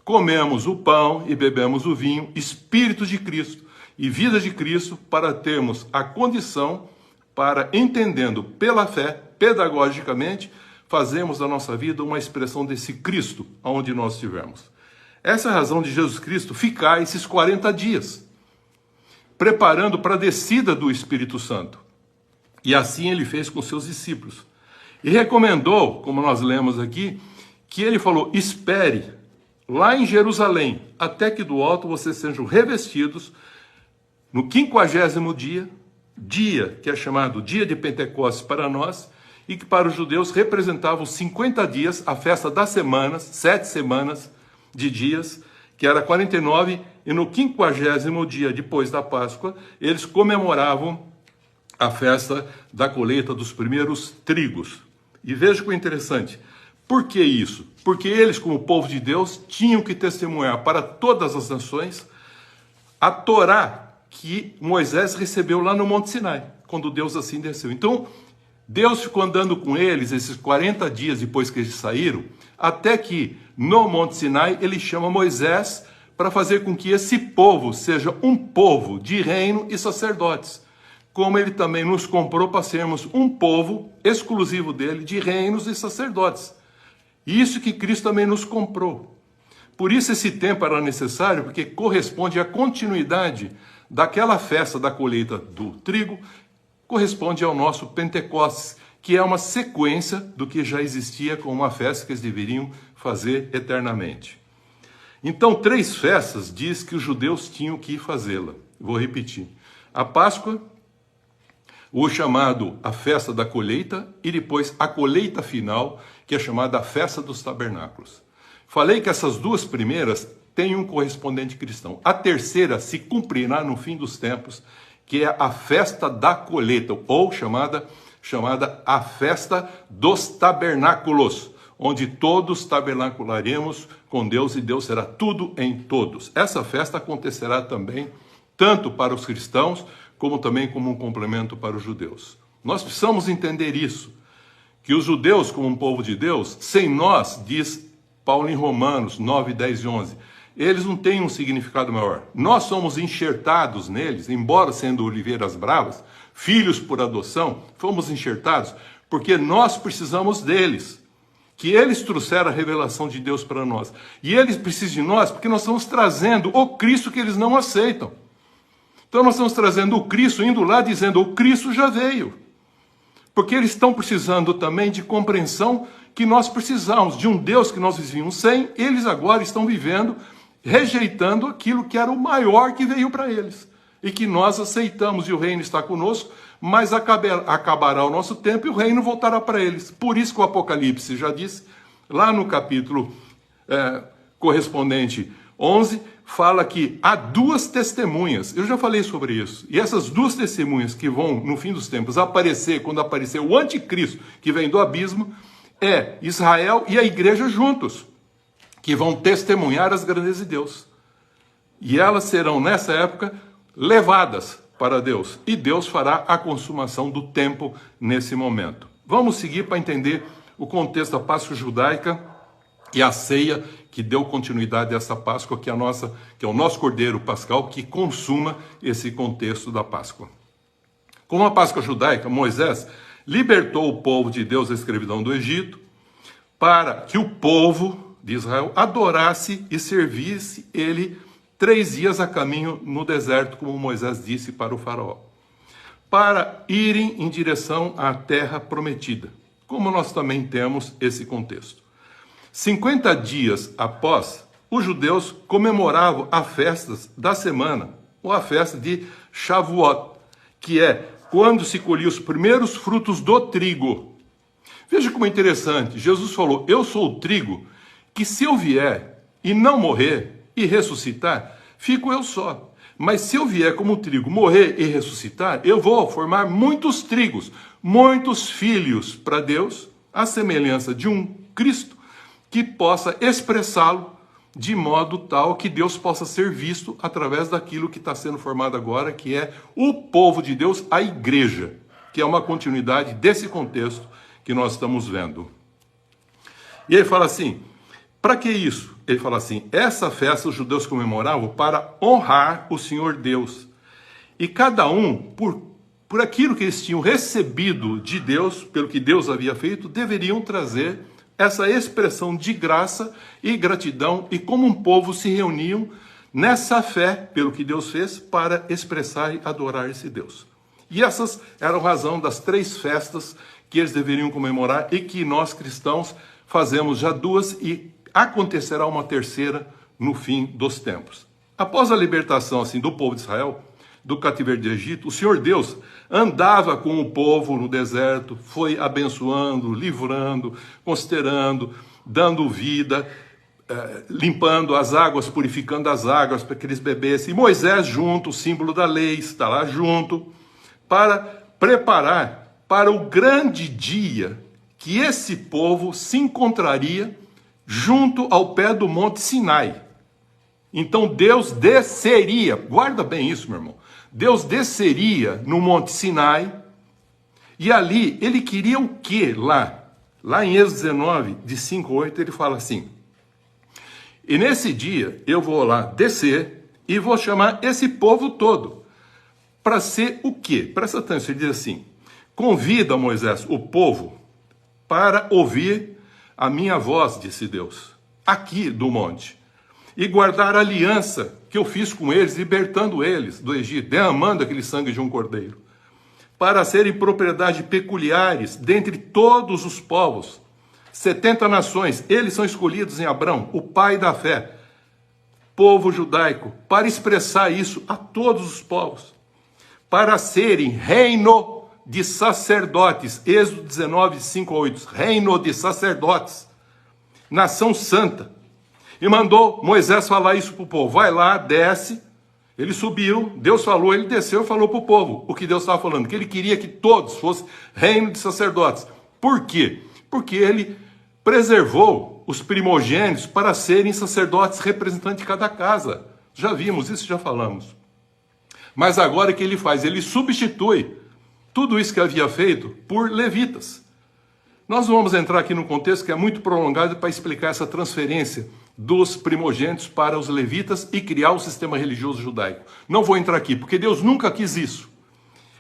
comemos o pão e bebemos o vinho, Espírito de Cristo, e vida de Cristo, para termos a condição para, entendendo pela fé, pedagogicamente, fazermos da nossa vida uma expressão desse Cristo, onde nós estivermos. Essa é a razão de Jesus Cristo ficar esses 40 dias, preparando para a descida do Espírito Santo. E assim ele fez com seus discípulos. E recomendou, como nós lemos aqui, que ele falou, espere lá em Jerusalém, até que do alto vocês sejam revestidos. No 50º dia, que é chamado dia de Pentecostes para nós, e que para os judeus representava os 50 dias, a festa das semanas, 7 semanas de dias, que era 49, e no 50º dia depois da Páscoa, eles comemoravam a festa da colheita dos primeiros trigos. E veja que é interessante. Por que isso? Porque eles, como povo de Deus, tinham que testemunhar para todas as nações a Torá que Moisés recebeu lá no Monte Sinai, quando Deus assim desceu. Então, Deus ficou andando com eles esses 40 dias depois que eles saíram, até que no Monte Sinai ele chama Moisés para fazer com que esse povo seja um povo de reino e sacerdotes, como ele também nos comprou para sermos um povo exclusivo dele, de reinos e sacerdotes. Isso que Cristo também nos comprou. Por isso esse tempo era necessário, porque corresponde à continuidade daquela festa da colheita do trigo, corresponde ao nosso Pentecostes, que é uma sequência do que já existia com uma festa que eles deveriam fazer eternamente. Então, 3 festas diz que os judeus tinham que fazê-la. Vou repetir. A Páscoa, o chamado a festa da colheita, e depois a colheita final, que é chamada a festa dos tabernáculos. Falei que essas 2 primeiras têm um correspondente cristão. A terceira se cumprirá no fim dos tempos, que é a festa da colheita, ou chamada a festa dos tabernáculos, onde todos tabernacularemos com Deus e Deus será tudo em todos. Essa festa acontecerá também, tanto para os cristãos, como também como um complemento para os judeus. Nós precisamos entender isso, que os judeus, como um povo de Deus, sem nós, diz Paulo em Romanos 9, 10 e 11, eles não têm um significado maior. Nós somos enxertados neles, embora sendo oliveiras bravas, filhos por adoção, fomos enxertados porque nós precisamos deles, que eles trouxeram a revelação de Deus para nós. E eles precisam de nós porque nós estamos trazendo o Cristo que eles não aceitam. Então nós estamos trazendo o Cristo, indo lá dizendo, o Cristo já veio. Porque eles estão precisando também de compreensão que nós precisamos de um Deus que nós vivíamos sem, eles agora estão vivendo, rejeitando aquilo que era o maior que veio para eles. E que nós aceitamos, e o reino está conosco, mas acabará o nosso tempo e o reino voltará para eles. Por isso que o Apocalipse já disse, lá no capítulo correspondente 11, fala que há 2 testemunhas. Eu já falei sobre isso. E essas 2 testemunhas que vão, no fim dos tempos, aparecer, quando aparecer o anticristo, que vem do abismo, é Israel e a igreja juntos, que vão testemunhar as grandezas de Deus. E elas serão, nessa época, levadas para Deus. E Deus fará a consumação do tempo nesse momento. Vamos seguir para entender o contexto da Páscoa judaica e a ceia que deu continuidade a essa Páscoa, que é o nosso Cordeiro Pascal, que consuma esse contexto da Páscoa. Com a Páscoa judaica, Moisés libertou o povo de Deus da escravidão do Egito, para que o povo de Israel adorasse e servisse ele 3 dias a caminho no deserto, como Moisés disse para o faraó, para irem em direção à terra prometida, como nós também temos esse contexto. 50 dias após, os judeus comemoravam as festas da semana, ou a festa de Shavuot, que é quando se colhia os primeiros frutos do trigo. Veja como é interessante, Jesus falou, eu sou o trigo, que se eu vier e não morrer e ressuscitar, fico eu só. Mas se eu vier como trigo, morrer e ressuscitar, eu vou formar muitos trigos, muitos filhos para Deus, à semelhança de um Cristo, que possa expressá-lo de modo tal que Deus possa ser visto através daquilo que está sendo formado agora, que é o povo de Deus, a igreja, que é uma continuidade desse contexto que nós estamos vendo. E ele fala assim, para que isso? Ele fala assim, essa festa os judeus comemoravam para honrar o Senhor Deus. E cada um, por aquilo que eles tinham recebido de Deus, pelo que Deus havia feito, deveriam trazer essa expressão de graça e gratidão, e como um povo se reuniam nessa fé, pelo que Deus fez, para expressar e adorar esse Deus. E essas eram a razão das 3 festas que eles deveriam comemorar e que nós cristãos fazemos já 2 e acontecerá uma terceira no fim dos tempos. Após a libertação assim, do povo de Israel, do cativeiro de Egito, o Senhor Deus andava com o povo no deserto, foi abençoando, livrando, considerando, dando vida, limpando as águas, purificando as águas para que eles bebessem. E Moisés junto, o símbolo da lei, está lá junto, para preparar para o grande dia que esse povo se encontraria junto ao pé do Monte Sinai. Então Deus desceria, guarda bem isso, meu irmão, Deus desceria no Monte Sinai, e ali ele queria o quê lá? Lá em Êxodo 19, de 5 a 8, ele fala assim, E nesse dia eu vou lá descer e vou chamar esse povo todo. Para ser o quê? Presta atenção, ele diz assim: convida, Moisés, o povo para ouvir a minha voz, disse Deus, aqui do monte, e guardar a aliança que eu fiz com eles, libertando eles do Egito, derramando aquele sangue de um cordeiro, para serem propriedade peculiares dentre todos os povos, 70 nações, eles são escolhidos em Abrão, o pai da fé, povo judaico, para expressar isso a todos os povos, para serem reino de sacerdotes, Êxodo 19, 5 a 8, reino de sacerdotes, nação santa. E mandou Moisés falar isso para o povo: vai lá, desce. Ele subiu, Deus falou, ele desceu e falou para o povo o que Deus estava falando, que ele queria que todos fossem reino de sacerdotes. Por quê? Porque ele preservou os primogênitos para serem sacerdotes representantes de cada casa. Já vimos isso, já falamos. Mas agora o que ele faz? Ele substitui tudo isso que havia feito por levitas. Nós vamos entrar aqui num contexto que é muito prolongado para explicar essa transferência dos primogênitos para os levitas e criar o sistema religioso judaico. Não vou entrar aqui, porque Deus nunca quis isso.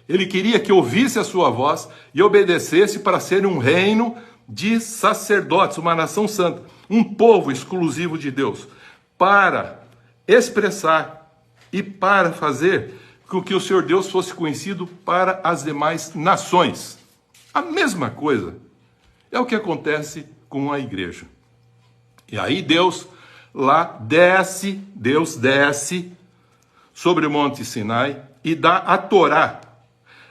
Ele queria que ouvisse a sua voz e obedecesse para ser um reino de sacerdotes, uma nação santa, um povo exclusivo de Deus, para expressar e para fazer com que o Senhor Deus fosse conhecido para as demais nações. A mesma coisa é o que acontece com a igreja. E aí Deus desce sobre o Monte Sinai e dá a Torá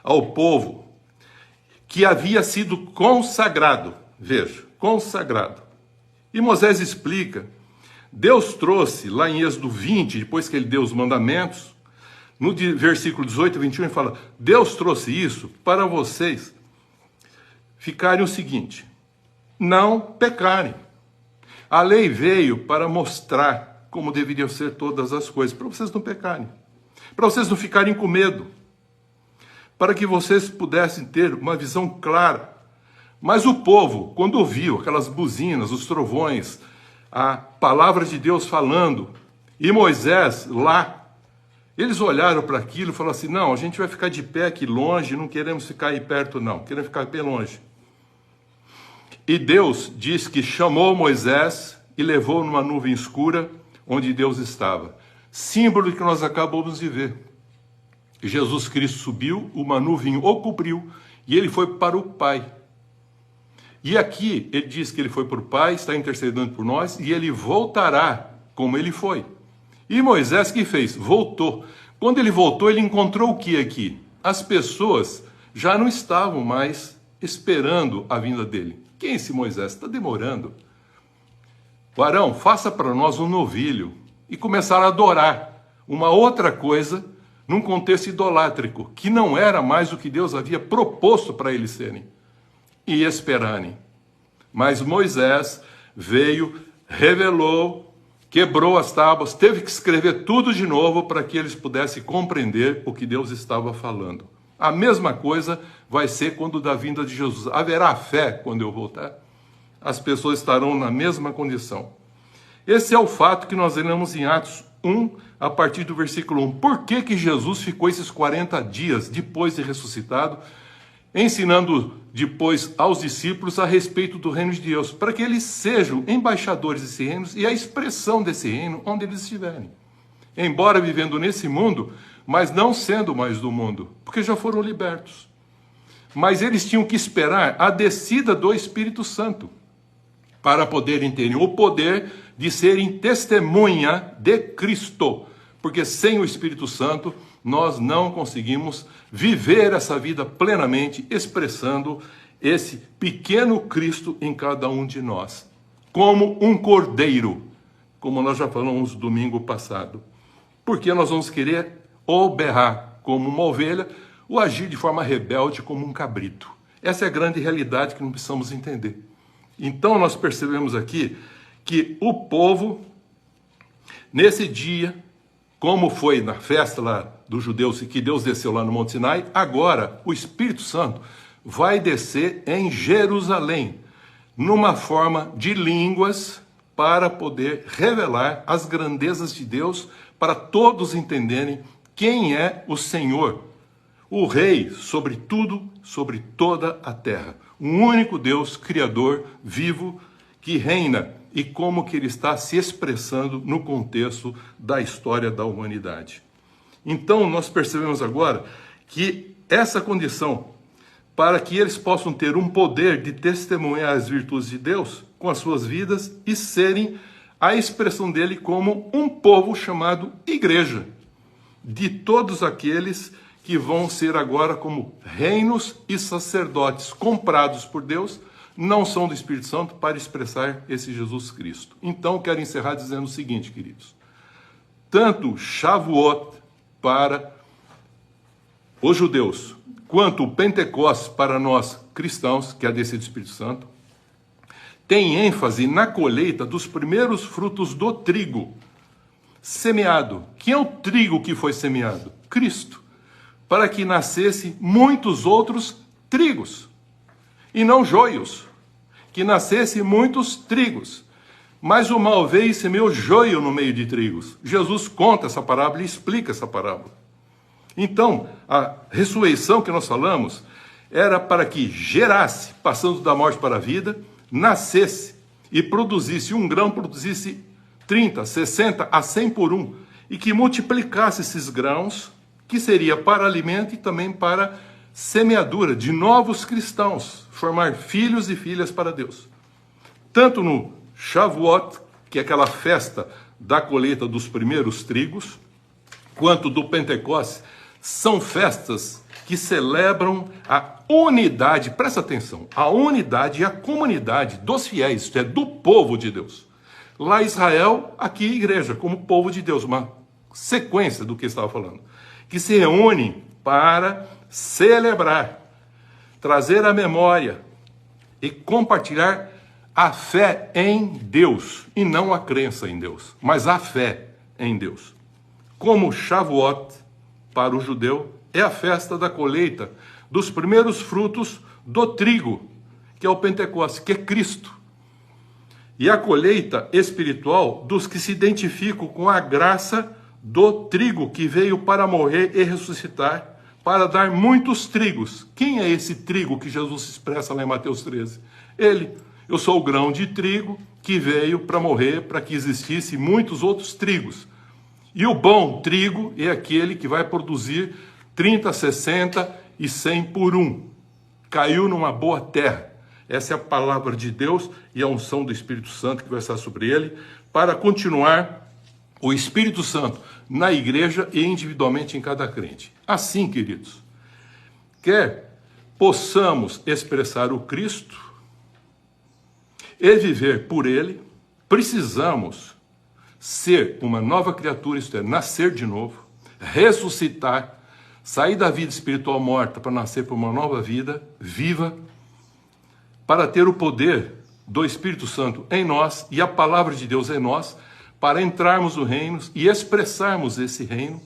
ao povo que havia sido consagrado. Veja, consagrado. E Moisés explica, Deus trouxe lá em Êxodo 20, depois que ele deu os mandamentos, no versículo 18 e 21 ele fala, Deus trouxe isso para vocês ficarem o seguinte, não pecarem. A lei veio para mostrar como deveriam ser todas as coisas, para vocês não pecarem, para vocês não ficarem com medo, para que vocês pudessem ter uma visão clara. Mas o povo, quando ouviu aquelas buzinas, os trovões, a palavra de Deus falando, e Moisés lá, eles olharam para aquilo e falaram assim, não, a gente vai ficar de pé aqui longe, não queremos ficar aí perto não, queremos ficar bem longe. E Deus diz que chamou Moisés e levou numa nuvem escura onde Deus estava. Símbolo que nós acabamos de ver. Jesus Cristo subiu, uma nuvem o cobriu e ele foi para o Pai. E aqui ele diz que ele foi para o Pai, está intercedendo por nós e ele voltará como ele foi. E Moisés, o que fez? Voltou. Quando ele voltou, ele encontrou o que aqui? As pessoas já não estavam mais esperando a vinda dele. Quem é esse Moisés? Está demorando. Arão, faça para nós um novilho. E começaram a adorar uma outra coisa num contexto idolátrico, que não era mais o que Deus havia proposto para eles serem. E esperarem. Mas Moisés veio, revelou, quebrou as tábuas, teve que escrever tudo de novo para que eles pudessem compreender o que Deus estava falando. A mesma coisa vai ser quando da vinda de Jesus. Haverá fé quando eu voltar? As pessoas estarão na mesma condição. Esse é o fato que nós lemos em Atos 1, a partir do versículo 1. Por que que Jesus ficou esses 40 dias depois de ressuscitado, ensinando depois aos discípulos a respeito do reino de Deus? Para que eles sejam embaixadores desse reino e a expressão desse reino onde eles estiverem. Embora vivendo nesse mundo, mas não sendo mais do mundo, porque já foram libertos. Mas eles tinham que esperar a descida do Espírito Santo, para poderem terem o poder de serem testemunha de Cristo, porque sem o Espírito Santo, nós não conseguimos viver essa vida plenamente, expressando esse pequeno Cristo em cada um de nós, como um cordeiro, como nós já falamos domingo passado. Porque nós vamos querer ou berrar como uma ovelha, ou agir de forma rebelde como um cabrito. Essa é a grande realidade que não precisamos entender. Então nós percebemos aqui que o povo, nesse dia, como foi na festa lá dos judeus, que Deus desceu lá no Monte Sinai, agora o Espírito Santo vai descer em Jerusalém, numa forma de línguas para poder revelar as grandezas de Deus, para todos entenderem quem é o Senhor, o Rei sobre tudo, sobre toda a terra. Um único Deus, Criador, vivo, que reina e como que ele está se expressando no contexto da história da humanidade. Então, nós percebemos agora que essa condição, para que eles possam ter um poder de testemunhar as virtudes de Deus com as suas vidas e serem a expressão dele como um povo chamado igreja, de todos aqueles que vão ser agora como reinos e sacerdotes comprados por Deus, não são do Espírito Santo, para expressar esse Jesus Cristo. Então, quero encerrar dizendo o seguinte, queridos. Tanto Shavuot para os judeus, quanto o Pentecostes para nós cristãos, que é a descida do Espírito Santo, tem ênfase na colheita dos primeiros frutos do trigo semeado. Quem é o trigo que foi semeado? Cristo. Para que nascesse muitos outros trigos, e não joios, que nascesse muitos trigos. Mas o mal veio e semeou joio no meio de trigos. Jesus conta essa parábola e explica essa parábola. Então, a ressurreição que nós falamos era para que gerasse, passando da morte para a vida, nascesse e produzisse um grão, produzisse 30, 60 a 100 por um, e que multiplicasse esses grãos, que seria para alimento e também para semeadura de novos cristãos, formar filhos e filhas para Deus. Tanto no Shavuot, que é aquela festa da colheita dos primeiros trigos, quanto do Pentecostes, são festas que celebram a unidade, presta atenção, a unidade e a comunidade dos fiéis, isto é, do povo de Deus. Lá Israel, aqui igreja, como povo de Deus, uma sequência do que estava falando, que se reúnem para celebrar, trazer à memória e compartilhar a fé em Deus, e não a crença em Deus, mas a fé em Deus. Como Shavuot, para o judeu, é a festa da colheita dos primeiros frutos do trigo, que é o Pentecostes, que é Cristo. E a colheita espiritual dos que se identificam com a graça do trigo que veio para morrer e ressuscitar, para dar muitos trigos. Quem é esse trigo que Jesus expressa lá em Mateus 13? Ele. Eu sou o grão de trigo que veio para morrer, para que existisse muitos outros trigos. E o bom trigo é aquele que vai produzir 30, 60 e 100 por um. Caiu numa boa terra. Essa é a palavra de Deus e a unção do Espírito Santo que vai estar sobre ele, para continuar o Espírito Santo na igreja e individualmente em cada crente. Assim, queridos, quer possamos expressar o Cristo e viver por ele, precisamos ser uma nova criatura, isto é, nascer de novo, ressuscitar, sair da vida espiritual morta para nascer por uma nova vida viva, para ter o poder do Espírito Santo em nós e a palavra de Deus em nós, para entrarmos no reino e expressarmos esse reino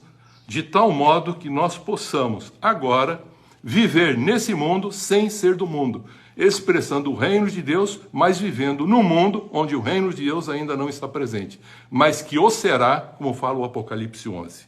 de tal modo que nós possamos agora viver nesse mundo sem ser do mundo, expressando o reino de Deus, mas vivendo no mundo onde o reino de Deus ainda não está presente, mas que o será, como fala o Apocalipse 11.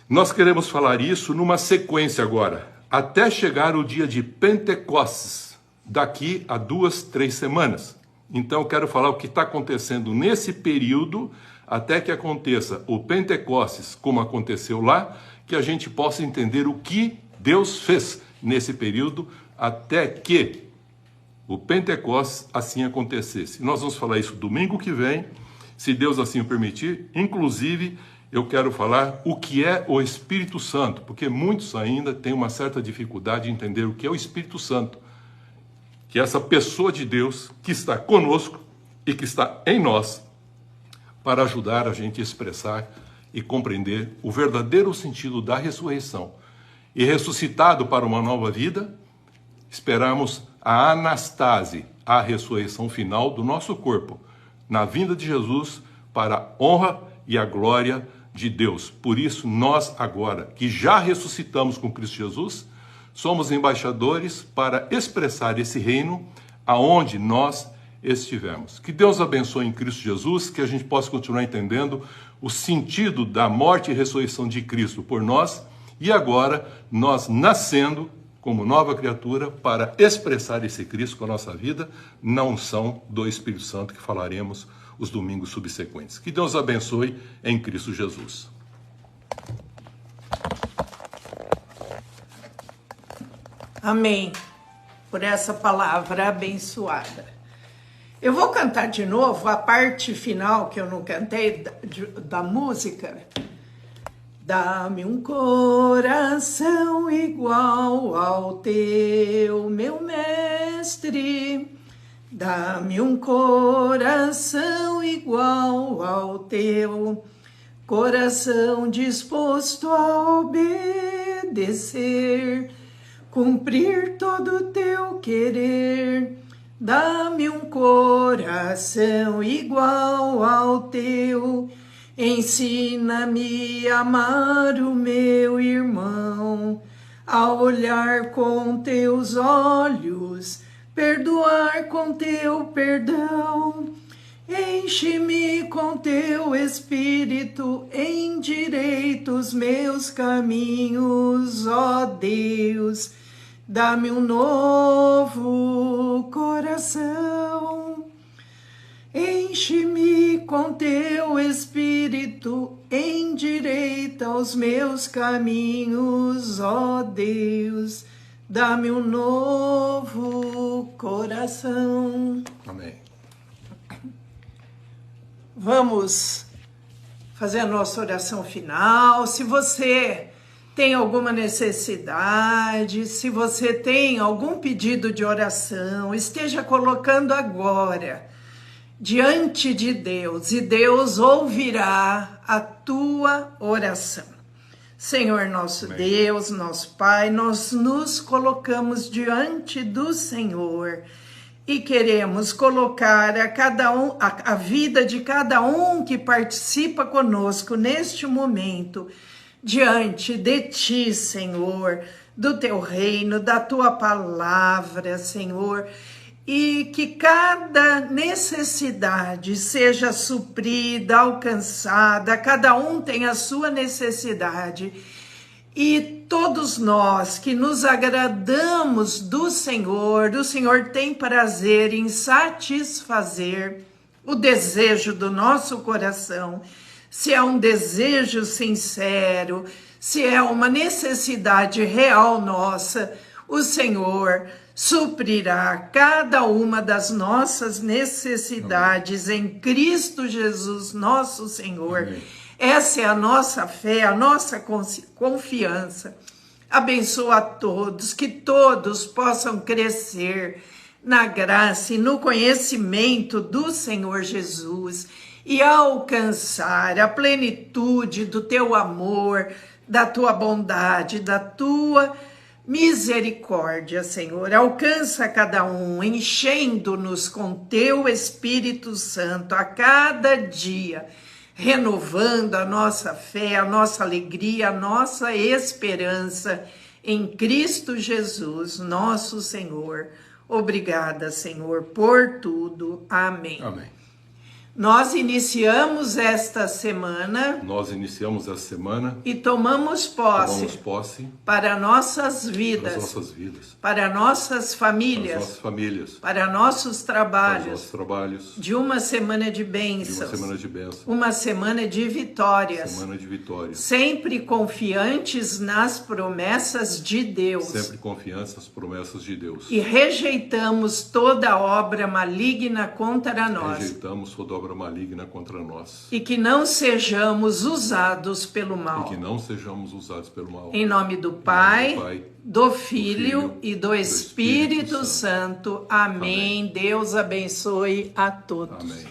Nós queremos falar isso numa sequência agora, até chegar o dia de Pentecostes, daqui a 2, 3 semanas. Então eu quero falar o que está acontecendo nesse período, até que aconteça o Pentecostes, como aconteceu lá, que a gente possa entender o que Deus fez nesse período, até que o Pentecostes assim acontecesse. Nós vamos falar isso domingo que vem, se Deus assim o permitir. Inclusive, eu quero falar o que é o Espírito Santo, porque muitos ainda têm uma certa dificuldade de entender o que é o Espírito Santo, que é essa pessoa de Deus que está conosco e que está em nós, para ajudar a gente a expressar e compreender o verdadeiro sentido da ressurreição. E ressuscitado para uma nova vida, esperamos a anastase, a ressurreição final do nosso corpo, na vinda de Jesus, para a honra e a glória de Deus. Por isso, nós agora, que já ressuscitamos com Cristo Jesus, somos embaixadores para expressar esse reino, aonde nós estivemos. Que Deus abençoe em Cristo Jesus, que a gente possa continuar entendendo o sentido da morte e ressurreição de Cristo por nós, e agora nós nascendo como nova criatura para expressar esse Cristo com a nossa vida na unção do Espírito Santo, que falaremos os domingos subsequentes. Que Deus abençoe em Cristo Jesus. Amém. Por essa palavra abençoada. Eu vou cantar de novo a parte final que eu não cantei da música. Dá-me um coração igual ao teu, meu mestre. Dá-me um coração igual ao teu, coração disposto a obedecer, cumprir todo o teu querer. Dá-me um coração igual ao teu, ensina-me a amar o meu irmão, a olhar com teus olhos, perdoar com teu perdão. Enche-me com teu Espírito, endireita os meus caminhos, ó Deus. Dá-me um novo coração, enche-me com teu Espírito, endireita os meus caminhos, ó Deus. Dá-me um novo coração. Amém. Vamos fazer a nossa oração final. Se você tem alguma necessidade, se você tem algum pedido de oração, esteja colocando agora diante de Deus e Deus ouvirá a tua oração. Senhor nosso Amém. Deus, nosso Pai, nós nos colocamos diante do Senhor e queremos colocar a vida de cada um que participa conosco neste momento diante de ti, Senhor, do teu reino, da tua palavra, Senhor, e que cada necessidade seja suprida, alcançada, cada um tem a sua necessidade, e todos nós que nos agradamos do Senhor tem prazer em satisfazer o desejo do nosso coração. Se é um desejo sincero, se é uma necessidade real nossa, o Senhor suprirá cada uma das nossas necessidades Amém. Em Cristo Jesus, nosso Senhor. Amém. Essa é a nossa fé, a nossa confiança. Abençoa a todos, que todos possam crescer na graça e no conhecimento do Senhor Jesus e alcançar a plenitude do teu amor, da tua bondade, da tua misericórdia, Senhor. Alcança cada um, enchendo-nos com teu Espírito Santo a cada dia, renovando a nossa fé, a nossa alegria, a nossa esperança em Cristo Jesus, nosso Senhor. Obrigada, Senhor, por tudo. Amém. Amém. Nós iniciamos esta semana. E tomamos posse para nossas vidas. Para nossas famílias. Para nossos trabalhos. De uma semana de bênçãos. Uma semana de vitórias. Sempre confiantes nas promessas de Deus. E rejeitamos toda obra maligna contra nós. E que não sejamos usados pelo mal. Em nome do Pai, do Filho e do Espírito Santo. Amém. Deus abençoe a todos. Amém.